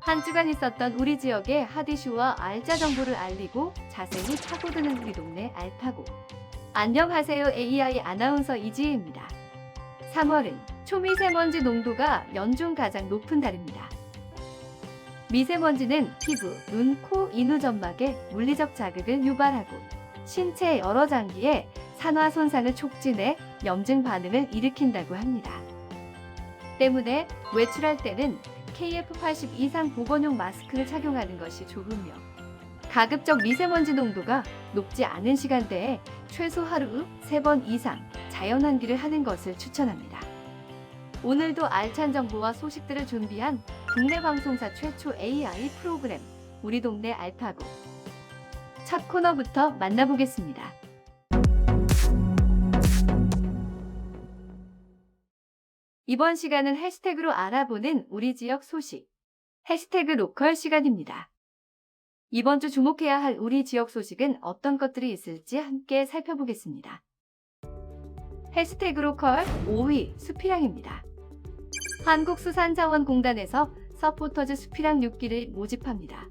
한 주간 있었던 우리 지역의 핫 이슈와 알짜 정보를 알리고 자세히 파고드는 우리 동네 알파고. 안녕하세요. AI 아나운서 이지혜입니다. 3월은 초미세먼지 농도가 연중 가장 높은 달입니다. 미세먼지는 피부, 눈, 코, 인후 점막에 물리적 자극을 유발하고 신체 여러 장기에 산화 손상을 촉진해 염증 반응을 일으킨다고 합니다. 때문에 외출할 때는 KF80 이상 보건용 마스크를 착용하는 것이 좋으며 가급적 미세먼지 농도가 높지 않은 시간대에 최소 하루 3번 이상 자연환기를 하는 것을 추천합니다. 오늘도 알찬 정보와 소식들을 준비한 국내 방송사 최초 AI 프로그램 우리 동네 알파고. 첫 코너부터 만나보겠습니다. 이번 시간은 해시태그로 알아보는 우리 지역 소식, 해시태그 로컬 시간입니다. 이번 주 주목해야 할 우리 지역 소식은 어떤 것들이 있을지 함께 살펴보겠습니다. 해시태그 로컬 5위 수피랑입니다. 한국수산자원공단에서 서포터즈 수피랑 6기를 모집합니다.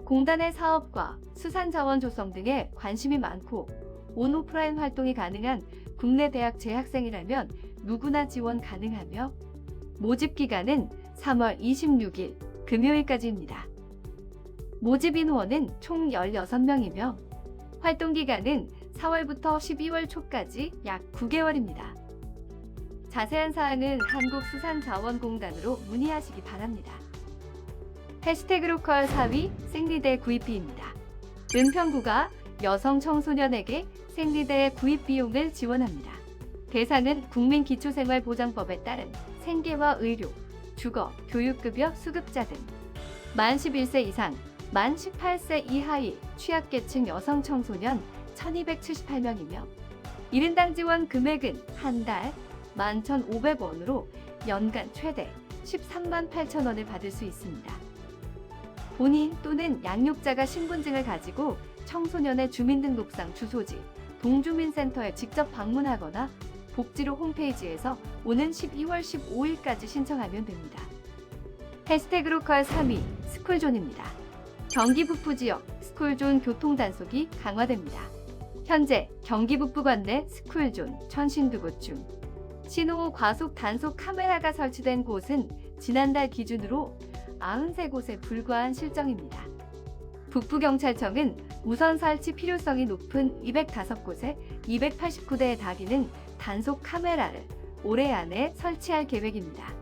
공단의 사업과 수산자원 조성 등에 관심이 많고 온오프라인 활동이 가능한 국내 대학 재학생이라면 누구나 지원 가능하며 모집 기간은 3월 26일 금요일까지입니다. 모집 인원은 총 16명이며 활동 기간은 4월부터 12월 초까지 약 9개월입니다. 자세한 사항은 한국수산자원공단으로 문의하시기 바랍니다. 해시태그 로컬 4위 생리대 구입비입니다. 은평구가 여성 청소년에게 생리대 구입 비용을 지원합니다. 대상은 국민기초생활보장법에 따른 생계와 의료, 주거, 교육급여 수급자 등 만 11세 이상, 만 18세 이하의 취약계층 여성 청소년 1278명이며 1인당 지원 금액은 한 달 11,500원으로 연간 최대 13만 8천 원을 받을 수 있습니다. 본인 또는 양육자가 신분증을 가지고 청소년의 주민등록상 주소지, 동주민센터에 직접 방문하거나 복지로 홈페이지에서 오는 12월 15일까지 신청하면 됩니다. 해시태그 로컬 3위 스쿨존입니다. 경기 북부 지역 스쿨존 교통단속이 강화됩니다. 현재 경기 북부 관내 스쿨존 1052곳 중 신호 과속 단속 카메라가 설치된 곳은 지난달 기준으로 93곳에 불과한 실정입니다. 북부경찰청은 우선 설치 필요성이 높은 205곳에 289대의 다기능 단속 카메라를 올해 안에 설치할 계획입니다.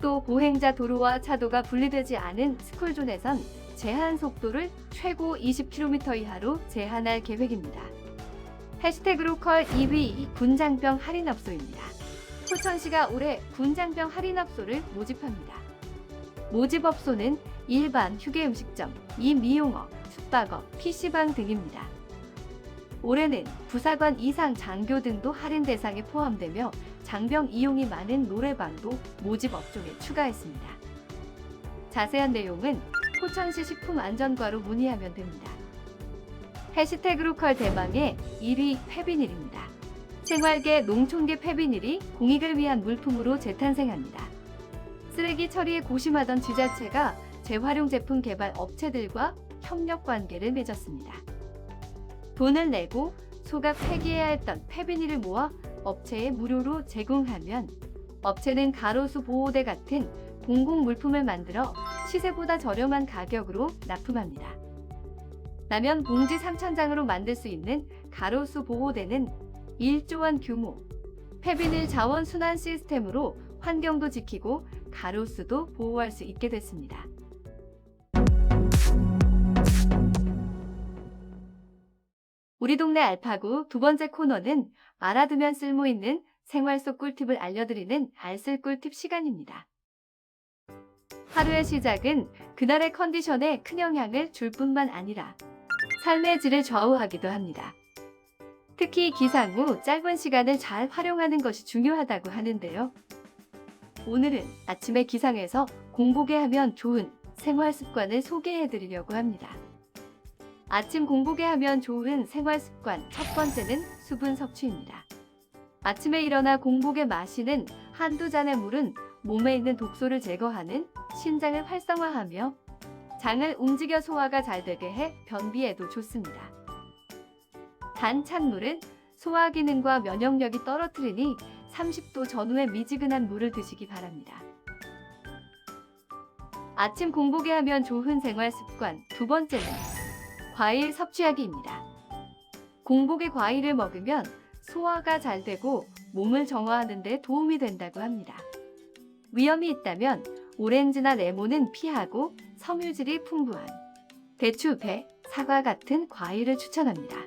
또 보행자 도로와 차도가 분리되지 않은 스쿨존에선 제한 속도를 최고 20km 이하로 제한할 계획입니다. 해시태그 로컬 2위 군장병 할인업소입니다. 포천시가 올해 군장병 할인업소를 모집합니다. 모집업소는 일반 휴게음식점, 미용업, 숙박업, PC방 등입니다. 올해는 부사관 이상 장교 등도 할인 대상에 포함되며 장병 이용이 많은 노래방도 모집 업종에 추가했습니다. 자세한 내용은 포천시 식품안전과로 문의하면 됩니다. 해시태그 로컬 대망의 1위 페비닐입니다. 생활계, 농촌계 페비닐이 공익을 위한 물품으로 재탄생합니다. 쓰레기 처리에 고심하던 지자체가 재활용 제품 개발 업체들과 협력 관계를 맺었습니다. 돈을 내고 소각 폐기해야 했던 페비닐을 모아 업체에 무료로 제공하면 업체는 가로수 보호대 같은 공공 물품을 만들어 시세보다 저렴한 가격으로 납품합니다. 라면 봉지 3,000장으로 만들 수 있는 가로수 보호대는 1조 원 규모, 페비닐 자원 순환 시스템으로 환경도 지키고 가로수도 보호할 수 있게 됐습니다. 우리 동네 알파고 두 번째 코너는 알아두면 쓸모있는 생활 속 꿀팁을 알려드리는 알쓸 꿀팁 시간입니다. 하루의 시작은 그날의 컨디션에 큰 영향을 줄 뿐만 아니라 삶의 질을 좌우하기도 합니다. 특히 기상 후 짧은 시간을 잘 활용하는 것이 중요하다고 하는데요. 오늘은 아침에 기상해서 공복에 하면 좋은 생활 습관을 소개해드리려고 합니다. 아침 공복에 하면 좋은 생활 습관 첫 번째는 수분 섭취입니다. 아침에 일어나 공복에 마시는 한두 잔의 물은 몸에 있는 독소를 제거하는 신장을 활성화하며 장을 움직여 소화가 잘 되게 해 변비에도 좋습니다. 단 찬물은 소화 기능과 면역력이 떨어뜨리니 30도 전후에 미지근한 물을 드시기 바랍니다. 아침 공복에 하면 좋은 생활 습관 두 번째는 과일 섭취하기입니다. 공복에 과일을 먹으면 소화가 잘 되고 몸을 정화하는 데 도움이 된다고 합니다. 위험이 있다면 오렌지나 레몬은 피하고 섬유질이 풍부한 대추, 배, 사과 같은 과일을 추천합니다.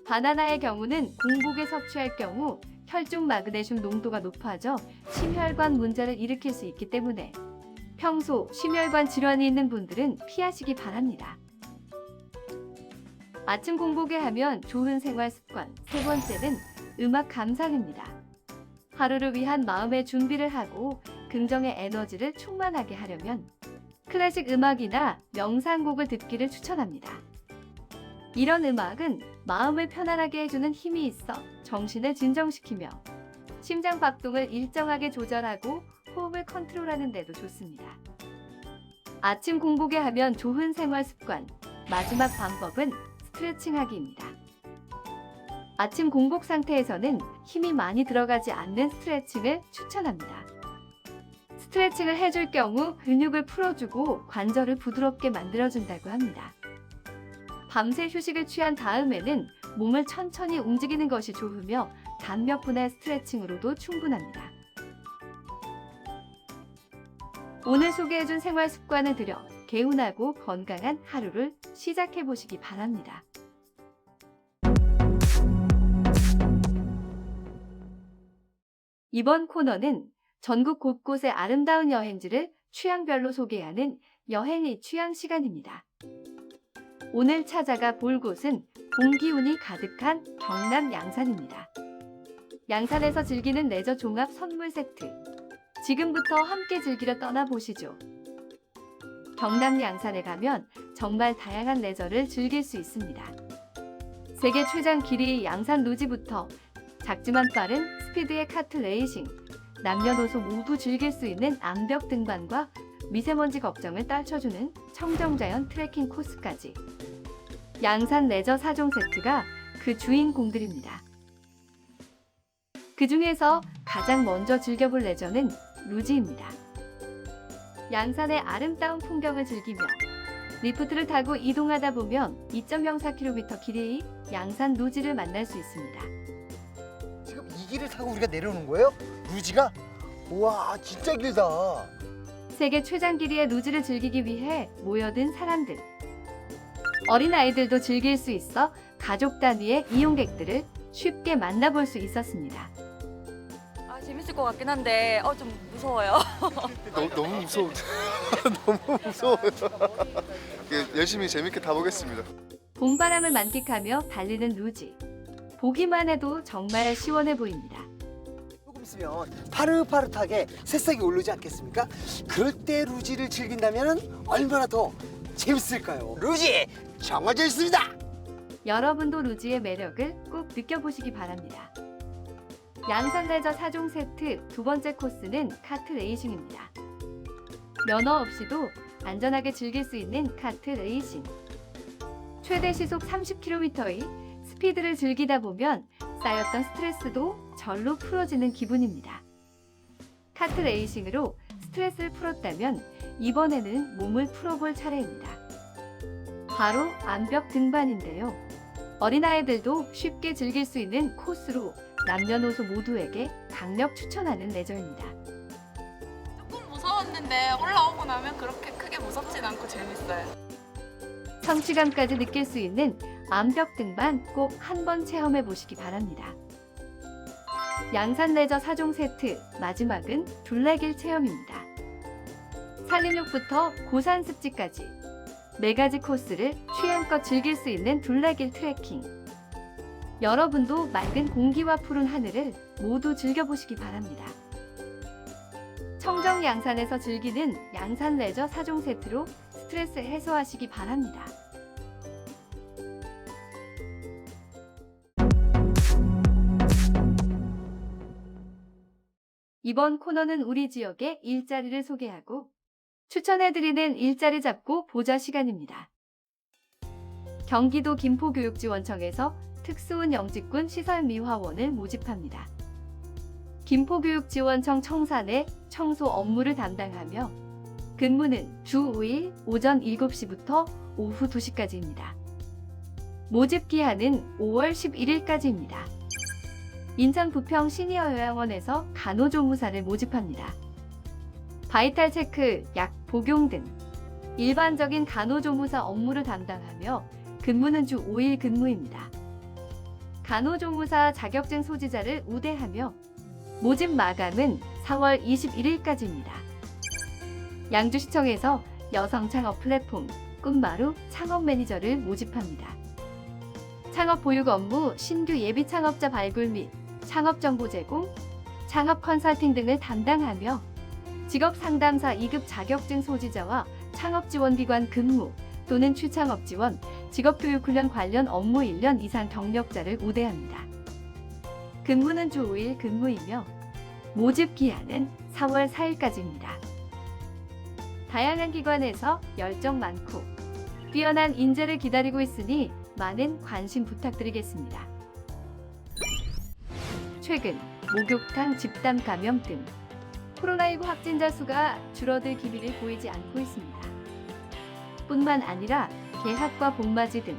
바나나의 경우는 공복에 섭취할 경우 혈중 마그네슘 농도가 높아져 심혈관 문제를 일으킬 수 있기 때문에 평소 심혈관 질환이 있는 분들은 피하시기 바랍니다. 아침 공복에 하면 좋은 생활 습관 세 번째는 음악 감상입니다. 하루를 위한 마음의 준비를 하고 긍정의 에너지를 충만하게 하려면 클래식 음악이나 명상곡을 듣기를 추천합니다. 이런 음악은 마음을 편안하게 해주는 힘이 있어 정신을 진정시키며 심장 박동을 일정하게 조절하고 호흡을 컨트롤하는 데도 좋습니다. 아침 공복에 하면 좋은 생활 습관 마지막 방법은 스트레칭하기입니다. 아침 공복 상태에서는 힘이 많이 들어가지 않는 스트레칭을 추천합니다. 스트레칭을 해줄 경우 근육을 풀어주고 관절을 부드럽게 만들어준다고 합니다. 밤새 휴식을 취한 다음에는 몸을 천천히 움직이는 것이 좋으며 단 몇 분의 스트레칭으로도 충분합니다. 오늘 소개해준 생활 습관을 들여 개운하고 건강한 하루를 시작해보시기 바랍니다. 이번 코너는 전국 곳곳의 아름다운 여행지를 취향별로 소개하는 여행의 취향 시간입니다. 오늘 찾아가 볼 곳은 봄 기운이 가득한 경남 양산입니다. 양산에서 즐기는 레저 종합 선물 세트. 지금부터 함께 즐기러 떠나보시죠. 경남 양산에 가면 정말 다양한 레저를 즐길 수 있습니다. 세계 최장 길이의 양산 루지부터 작지만 빠른 스피드의 카트 레이싱, 남녀노소 모두 즐길 수 있는 암벽 등반과 미세먼지 걱정을 떨쳐주는 청정자연 트레킹 코스까지. 양산 레저 4종 세트가 그 주인공들입니다. 그 중에서 가장 먼저 즐겨볼 레저는 루지입니다. 양산의 아름다운 풍경을 즐기며 리프트를 타고 이동하다 보면 2.04km 길이의 양산 루지를 만날 수 있습니다. 지금 이 길을 타고 우리가 내려오는 거예요? 루지가? 우와, 진짜 길다. 세계 최장 길이의 루지를 즐기기 위해 모여든 사람들. 어린아이들도 즐길 수 있어 가족 단위의 이용객들을 쉽게 만나볼 수 있었습니다. 재밌을 것 같긴 한데 좀 무서워요. 너무 무서워. 너무 무서워요. 열심히 재밌게 타보겠습니다. 봄바람을 만끽하며 달리는 루지. 보기만 해도 정말 시원해 보입니다. 조금 있으면 파릇파릇하게 새싹이 오르지 않겠습니까? 그럴 때 루지를 즐긴다면 얼마나 더 재밌을까요? 루지 정해져 있습니다. 여러분도 루지의 매력을 꼭 느껴보시기 바랍니다. 양산 레저 4종 세트 두 번째 코스는 카트 레이싱입니다. 면허 없이도 안전하게 즐길 수 있는 카트 레이싱. 최대 시속 30km의 스피드를 즐기다 보면 쌓였던 스트레스도 절로 풀어지는 기분입니다. 카트 레이싱으로 스트레스를 풀었다면 이번에는 몸을 풀어볼 차례입니다. 바로 암벽 등반인데요. 어린아이들도 쉽게 즐길 수 있는 코스로 남녀노소 모두에게 강력 추천하는 레저입니다. 조금 무서웠는데 올라오고 나면 그렇게 크게 무섭진 않고 재밌어요. 성취감까지 느낄 수 있는 암벽 등반 꼭 한번 체험해 보시기 바랍니다. 양산 레저 4종 세트 마지막은 둘레길 체험입니다. 산림욕부터 고산 습지까지 4가지 코스를 취향껏 즐길 수 있는 둘레길 트레킹. 여러분도 맑은 공기와 푸른 하늘을 모두 즐겨보시기 바랍니다. 청정 양산에서 즐기는 양산 레저 4종 세트로 스트레스 해소하시기 바랍니다. 이번 코너는 우리 지역의 일자리를 소개하고 추천해드리는 일자리 잡고 보자 시간입니다. 경기도 김포교육지원청에서 특수훈 영직군 시설미화원을 모집합니다. 김포교육지원청 청산의 청소 업무를 담당하며 근무는 주 5일 오전 7시부터 오후 2시까지입니다. 모집 기한은 5월 11일까지입니다. 인천 부평 시니어 요양원에서 간호조무사를 모집합니다. 바이탈 체크, 약 복용 등 일반적인 간호조무사 업무를 담당하며 근무는 주 5일 근무입니다. 간호조무사 자격증 소지자를 우대하며 모집 마감은 4월 21일까지입니다. 양주시청에서 여성 창업 플랫폼 꿈마루 창업 매니저를 모집합니다. 창업 보육 업무, 신규 예비 창업자 발굴 및 창업 정보 제공, 창업 컨설팅 등을 담당하며 직업 상담사 2급 자격증 소지자와 창업지원기관 근무 또는 취창업 지원, 직업교육훈련 관련 업무 1년 이상 경력자를 우대합니다. 근무는 주 5일 근무이며 모집 기한은 4월 4일까지입니다. 다양한 기관에서 열정 많고 뛰어난 인재를 기다리고 있으니 많은 관심 부탁드리겠습니다. 최근 목욕탕 집단 감염 등 코로나19 확진자 수가 줄어들 기미를 보이지 않고 있습니다. 뿐만 아니라 개학과 봄맞이 등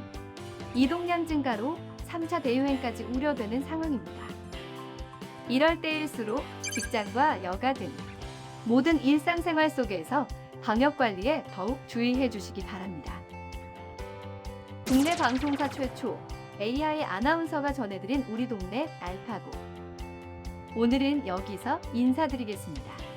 이동량 증가로 3차 대유행까지 우려되는 상황입니다. 이럴 때일수록 직장과 여가 등 모든 일상생활 속에서 방역관리에 더욱 주의해 주시기 바랍니다. 국내 방송사 최초 AI 아나운서가 전해드린 우리 동네 알파고. 오늘은 여기서 인사드리겠습니다.